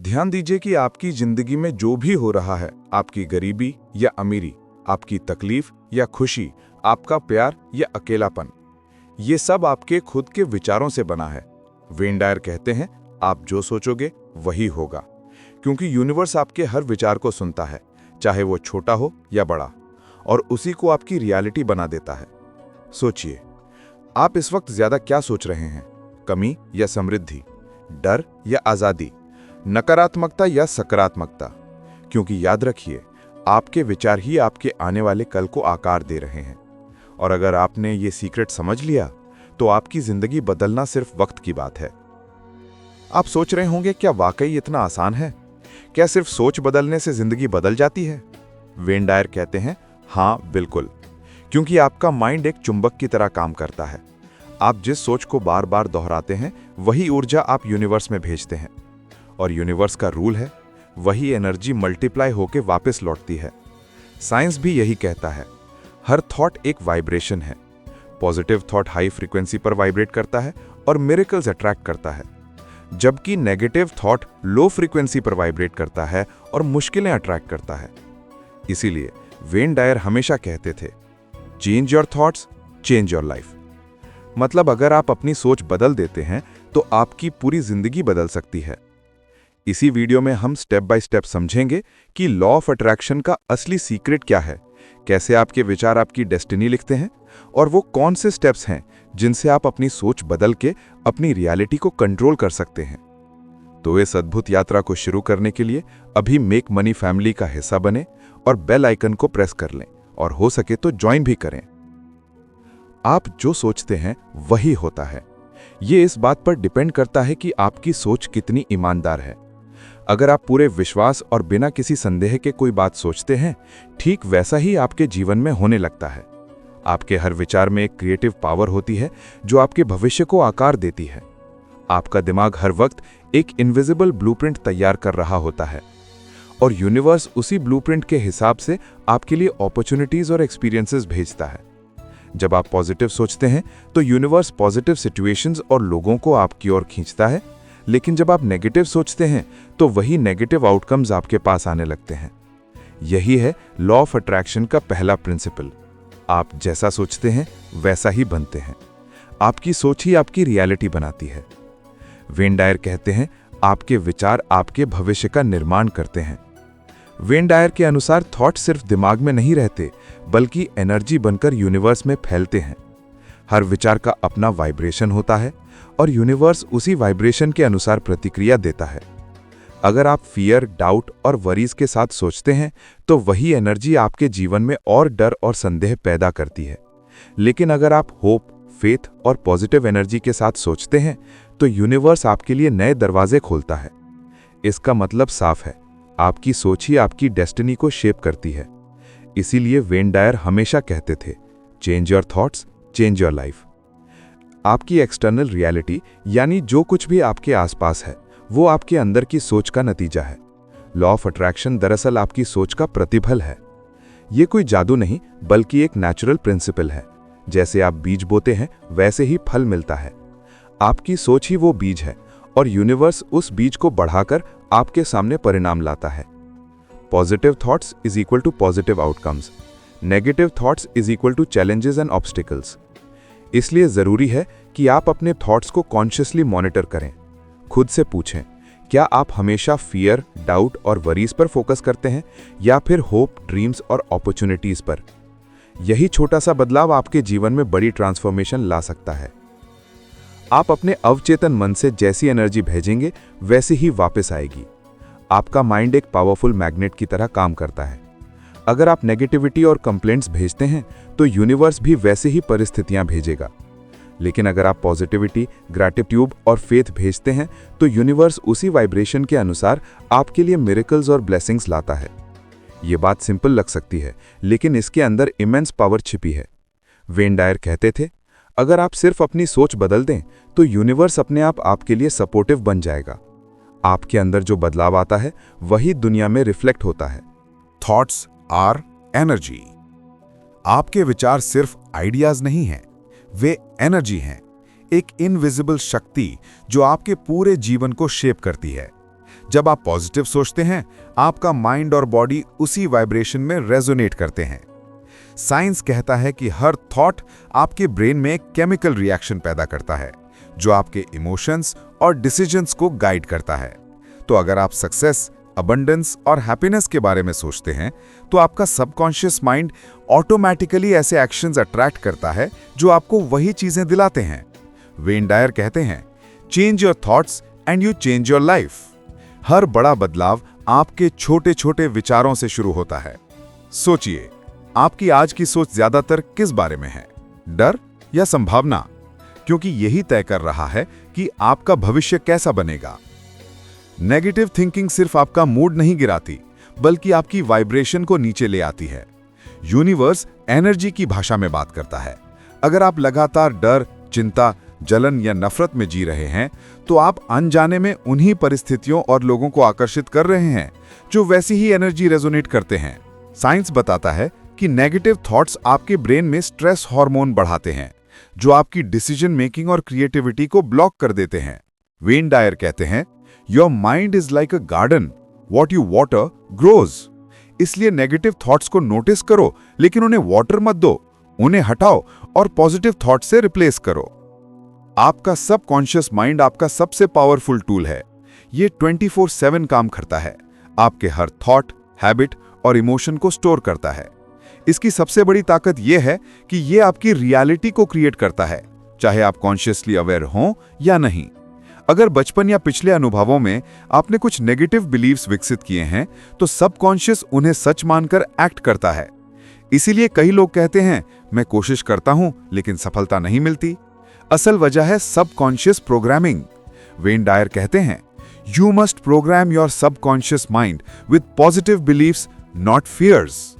ध्यान दीजिए कि आपकी जिंदगी में जो भी हो रहा है, आपकी गरीबी या अमीरी, आपकी तकलीफ या खुशी, आपका प्यार या अकेलापन, ये सब आपके खुद के विचारों से बना है। वेन डायर कहते हैं, आप जो सोचोगे वही होगा, क्योंकि यूनिवर्स आपके हर विचार को सुनता है, चाहे वो छोटा हो या बड़ा, और उसी को आपकी रियलिटी बना देता है। सोचिए, आप इस वक्त ज्यादा क्या सोच रहे हैं? कमी या समृद्धि, डर या आजादी, नकारात्मकता या सकारात्मकता? क्योंकि याद रखिए, आपके विचार ही आपके आने वाले कल को आकार दे रहे हैं। और अगर आपने ये सीक्रेट समझ लिया, तो आपकी जिंदगी बदलना सिर्फ वक्त की बात है। आप सोच रहे होंगे, क्या वाकई इतना आसान है? क्या सिर्फ सोच बदलने से जिंदगी बदल जाती है? वेन डायर कहते हैं, हाँ बिल्कुल, क्योंकि आपका माइंड एक चुंबक की तरह काम करता है। आप जिस सोच को बार बार दोहराते हैं, वही ऊर्जा आप यूनिवर्स में भेजते हैं। और यूनिवर्स का रूल है, वही एनर्जी मल्टीप्लाई होकर वापस लौटती है। साइंस भी यही कहता है, हर थॉट एक वाइब्रेशन है। पॉजिटिव थॉट हाई फ्रीक्वेंसी पर वाइब्रेट करता है और मिरेकल्स अट्रैक्ट करता है, जबकि नेगेटिव थॉट लो फ्रीक्वेंसी पर वाइब्रेट करता है और मुश्किलें अट्रैक्ट करता है। इसीलिए वेन डायर हमेशा कहते थे, change your thoughts, change your life. मतलब अगर आप अपनी सोच बदल देते हैं, तो आपकी पूरी जिंदगी बदल सकती है। इसी वीडियो में हम स्टेप बाय स्टेप समझेंगे कि लॉ ऑफ अट्रैक्शन का असली सीक्रेट क्या है, कैसे आपके विचार आपकी डेस्टिनी लिखते हैं, और वो कौन से स्टेप्स हैं जिनसे आप अपनी सोच बदल के अपनी रियलिटी को कंट्रोल कर सकते हैं। तो इस अद्भुत यात्रा को शुरू करने के लिए अभी मेक मनी फैमिली का हिस्सा बने और बेल आइकन को प्रेस कर लें, और हो सके तो ज्वाइन भी करें। आप जो सोचते हैं वही होता है। ये इस बात पर डिपेंड करता है कि आपकी सोच कितनी ईमानदार है। अगर आप पूरे विश्वास और बिना किसी संदेह के कोई बात सोचते हैं, ठीक वैसा ही आपके जीवन में होने लगता है। आपके हर विचार में एक क्रिएटिव पावर होती है, जो आपके भविष्य को आकार देती है। आपका दिमाग हर वक्त एक इनविजिबल ब्लूप्रिंट तैयार कर रहा होता है, और यूनिवर्स उसी ब्लूप्रिंट के हिसाब से आपके लिए अपॉर्चुनिटीज और एक्सपीरियंसेस भेजता है। जब आप पॉजिटिव सोचते हैं, तो यूनिवर्स पॉजिटिव सिचुएशंस और लोगों को आपकी ओर खींचता है, लेकिन जब आप नेगेटिव सोचते हैं, तो वही नेगेटिव आउटकम्स आपके पास आने लगते हैं। यही है लॉ ऑफ अट्रैक्शन का पहला प्रिंसिपल। आप जैसा सोचते हैं वैसा ही बनते हैं। आपकी सोच ही आपकी रियलिटी बनाती है। वेन डायर कहते हैं, आपके विचार आपके भविष्य का निर्माण करते हैं। वेन डायर के अनुसार थॉट सिर्फ दिमाग में नहीं रहते, बल्कि एनर्जी बनकर यूनिवर्स में फैलते हैं। हर विचार का अपना वाइब्रेशन होता है, और यूनिवर्स उसी वाइब्रेशन के अनुसार प्रतिक्रिया देता है। अगर आप फियर, डाउट और वरीज के साथ सोचते हैं, तो वही एनर्जी आपके जीवन में और डर और संदेह पैदा करती है। लेकिन अगर आप होप, फेथ और पॉजिटिव एनर्जी के साथ सोचते हैं, तो यूनिवर्स आपके लिए नए दरवाजे खोलता है। इसका मतलब साफ है, आपकी सोच ही आपकी डेस्टिनी को शेप करती है। इसीलिए वेन डायर हमेशा कहते थे, change your thoughts, change your life. आपकी एक्सटर्नल रियलिटी, यानी जो कुछ भी आपके आसपास है, वो आपके अंदर की सोच का नतीजा है। लॉ ऑफ अट्रैक्शन दरअसल आपकी सोच का प्रतिफल है। ये कोई जादू नहीं, बल्कि एक नेचुरल प्रिंसिपल है। जैसे आप बीज बोते हैं, वैसे ही फल मिलता है। आपकी सोच ही वो बीज है, और यूनिवर्स उस बीज को बढ़ाकर आपके सामने परिणाम लाता है। Positive thoughts is equal to positive outcomes, negative thoughts is equal to challenges and obstacles. इसलिए जरूरी है कि आप अपने थॉट्स को कॉन्शियसली मॉनिटर करें। खुद से पूछें, क्या आप हमेशा फियर, डाउट और वरीज पर फोकस करते हैं, या फिर होप, ड्रीम्स और अपॉर्चुनिटीज पर? यही छोटा सा बदलाव आपके जीवन में बड़ी ट्रांसफॉर्मेशन ला सकता है। आप अपने अवचेतन मन से जैसी एनर्जी भेजेंगे, वैसे ही वापस आएगी। आपका माइंड एक पावरफुल मैग्नेट की तरह काम करता है। अगर आप नेगेटिविटी और कंप्लेंट्स भेजते हैं, तो यूनिवर्स भी वैसे ही परिस्थितियां भेजेगा। लेकिन अगर आप पॉजिटिविटी, ग्रैटिट्यूड और फेथ भेजते हैं, तो यूनिवर्स उसी वाइब्रेशन के अनुसार आपके लिए मिरेकल्स और ब्लेसिंग्स लाता है। ये बात सिंपल लग सकती है, लेकिन इसके अंदर इमेंस पावर छिपी है। वेन डायर कहते थे, अगर आप सिर्फ अपनी सोच बदल दें, तो यूनिवर्स अपने आप आपके लिए सपोर्टिव बन जाएगा। आपके अंदर जो बदलाव आता है, वही दुनिया में रिफ्लेक्ट होता है। Thoughts are energy. आपके विचार सिर्फ आइडियाज नहीं हैं, वे एनर्जी हैं, एक इनविजिबल शक्ति जो आपके पूरे जीवन को शेप करती है। जब आप पॉजिटिव सोचते हैं, आपका माइंड और बॉडी उसी वाइब्रेशन में रेजोनेट करते हैं। साइंस कहता है कि हर थॉट आपके ब्रेन में एक केमिकल रिएक्शन पैदा करता है, जो आपके इमोशंस और डिसीजंस को गाइड करता है। तो अगर आप सक्सेस, अबंडेंस और हैप्पीनेस के बारे में सोचते हैं, तो आपका सबकॉन्शियस माइंड ऑटोमेटिकली ऐसे एक्शंस अट्रैक्ट करता है जो आपको वही चीजें दिलाते हैं। वेन डायर कहते हैं, change your thoughts and you change your life. हर बड़ा बदलाव आपके छोटे छोटे विचारों से शुरू होता है। सोचिए, आपकी आज की सोच ज्यादातर किस बारे में है? डर या संभावना? क्योंकि यही तय कर रहा है कि आपका भविष्य कैसा बनेगा। नेगेटिव थिंकिंग सिर्फ आपका मूड नहीं गिराती, बल्कि आपकी वाइब्रेशन को नीचे ले आती है। यूनिवर्स एनर्जी की भाषा में बात करता है। अगर आप लगातार डर, चिंता, जलन या नफरत में जी रहे हैं, तो आप अनजाने में उन्हीं परिस्थितियों और लोगों को आकर्षित कर रहे हैं जो वैसी ही एनर्जी रेजोनेट करते हैं। साइंस बताता है कि नेगेटिव थॉट्स आपके ब्रेन में स्ट्रेस हार्मोन बढ़ाते हैं, जो आपकी डिसीजन मेकिंग और क्रिएटिविटी को ब्लॉक कर देते हैं। वेन डायर कहते हैं, your mind is like a garden, what you water grows. इसलिए नेगेटिव थॉट्स को नोटिस करो, लेकिन उन्हें वाटर मत दो, उन्हें हटाओ और पॉजिटिव थॉट से रिप्लेस करो। आपका सबकॉन्शियस माइंड आपका सबसे पावरफुल टूल है। ये 24/7 काम करता है, आपके हर थॉट, हैबिट और इमोशन को स्टोर करता है। इसकी सबसे बड़ी ताकत यह है कि यह आपकी रियलिटी को क्रिएट करता है, चाहे आप कॉन्शियसली अवेयर हों या नहीं। अगर बचपन या पिछले अनुभवों में आपने कुछ नेगेटिव बिलीव्स विकसित किए हैं, तो सबकॉन्शियस उन्हें सच मानकर एक्ट करता है। इसीलिए कई लोग कहते हैं, मैं कोशिश करता हूं लेकिन सफलता नहीं मिलती। असल वजह है सबकॉन्शियस प्रोग्रामिंग। वेन डायर कहते हैं, you must program your subconscious mind with positive beliefs, not fears.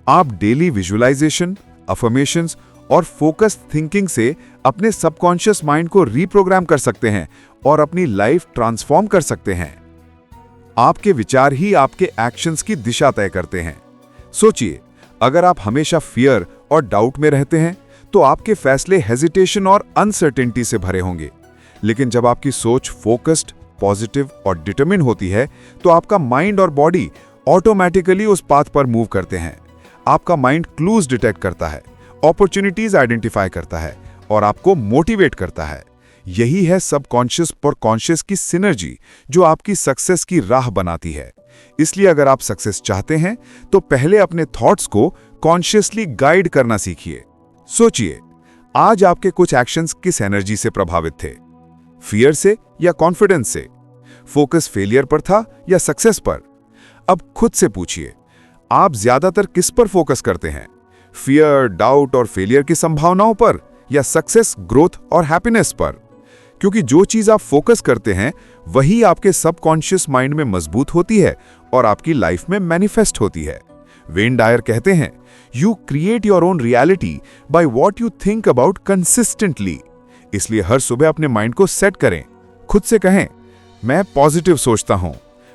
आप डेली विजुअलाइजेशन, अफर्मेशंस और फोकस्ड थिंकिंग से अपने सबकॉन्शियस माइंड को रीप्रोग्राम कर सकते हैं और अपनी लाइफ ट्रांसफॉर्म कर सकते हैं। आपके विचार ही आपके एक्शंस की दिशा तय करते हैं। सोचिए, अगर आप हमेशा फियर और डाउट में रहते हैं, तो आपके फैसले हेजिटेशन और अनसर्टेनिटी से भरे होंगे। लेकिन जब आपकी सोच फोकस्ड, पॉजिटिव और डिटरमिन होती है, तो आपका माइंड और बॉडी ऑटोमेटिकली उस पाथ पर मूव करते हैं। आपका माइंड क्लूज डिटेक्ट करता है, अपॉर्चुनिटीज आइडेंटिफाई करता है और आपको मोटिवेट करता है। यही है सबकॉन्शियस और कॉन्शियस की सिनर्जी, जो आपकी सक्सेस की राह बनाती है। इसलिए अगर आप सक्सेस चाहते हैं, तो पहले अपने थॉट्स को कॉन्शियसली गाइड करना सीखिए। सोचिए, आज आपके कुछ एक्शंस किस एनर्जी से प्रभावित थे? फियर से या कॉन्फिडेंस से? फोकस फेलियर पर था या सक्सेस पर? अब खुद से पूछिए, आप ज्यादातर किस पर फोकस करते हैं? फियर, डाउट और फेलियर की संभावनाओं पर या सक्सेस, ग्रोथ और हैप्पीनेस पर? क्योंकि जो चीज आप फोकस करते हैं, वही आपके सबकॉन्शियस माइंड में मजबूत होती है और आपकी लाइफ में मैनिफेस्ट होती है। वेन डायर कहते हैं, you create your own reality by what you think about consistently. इसलिए हर सुबह अपने माइंड को सेट करें। खुद से कहें, मैं पॉजिटिव सोचता हूं,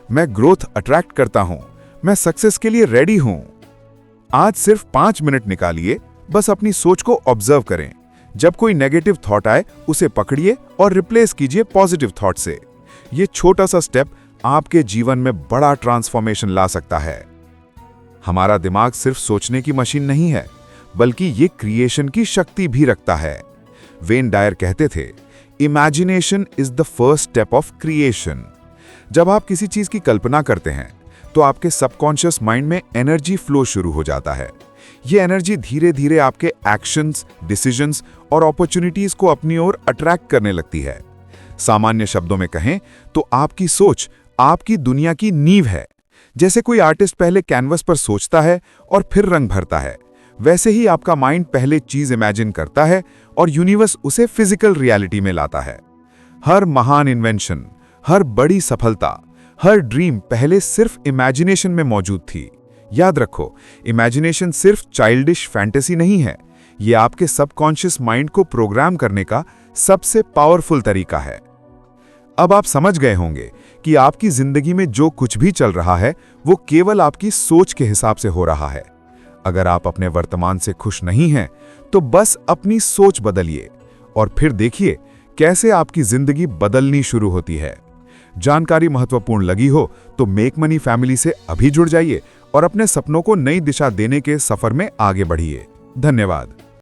मैं ग्रोथ अट्रैक्ट करता हूं, मैं सक्सेस के लिए रेडी हूं। आज सिर्फ 5 मिनट निकालिए, बस अपनी सोच को ऑब्जर्व करें। जब कोई नेगेटिव थॉट आए, उसे पकड़िए और रिप्लेस कीजिए पॉजिटिव थॉट से। यह छोटा सा स्टेप आपके जीवन में बड़ा ट्रांसफॉर्मेशन ला सकता है। हमारा दिमाग सिर्फ सोचने की मशीन नहीं है, बल्कि ये क्रिएशन की शक्ति भी रखता है। वेन डायर कहते थे, imagination is the first step of creation. जब आप किसी चीज की कल्पना करते हैं, तो आपके सबकॉन्शियस माइंड में एनर्जी फ्लो शुरू हो जाता है। ये एनर्जी धीरे धीरे आपके एक्शंस, डिसीजंस और अपॉर्चुनिटीज को अपनी ओर अट्रैक्ट करने लगती है। सामान्य शब्दों में कहें तो आपकी सोच आपकी दुनिया की नींव है। जैसे कोई आर्टिस्ट पहले कैनवस पर सोचता है और फिर रंग भरता है, वैसे ही आपका माइंड पहले चीज इमेजिन करता है और यूनिवर्स उसे फिजिकल रियलिटी में लाता है। हर महान इन्वेंशन, हर बड़ी सफलता, हर ड्रीम पहले सिर्फ इमेजिनेशन में मौजूद थी। याद रखो, इमेजिनेशन सिर्फ चाइल्डिश फैंटेसी नहीं है, यह आपके सबकॉन्शियस माइंड को प्रोग्राम करने का सबसे पावरफुल तरीका है। अब आप समझ गए होंगे कि आपकी जिंदगी में जो कुछ भी चल रहा है, वो केवल आपकी सोच के हिसाब से हो रहा है। अगर आप अपने वर्तमान से खुश नहीं हैं, तो बस अपनी सोच बदलिए और फिर देखिए कैसे आपकी जिंदगी बदलनी शुरू होती है। जानकारी महत्वपूर्ण लगी हो तो मेक मनी फैमिली से अभी जुड़ जाइए और अपने सपनों को नई दिशा देने के सफर में आगे बढ़िए। धन्यवाद।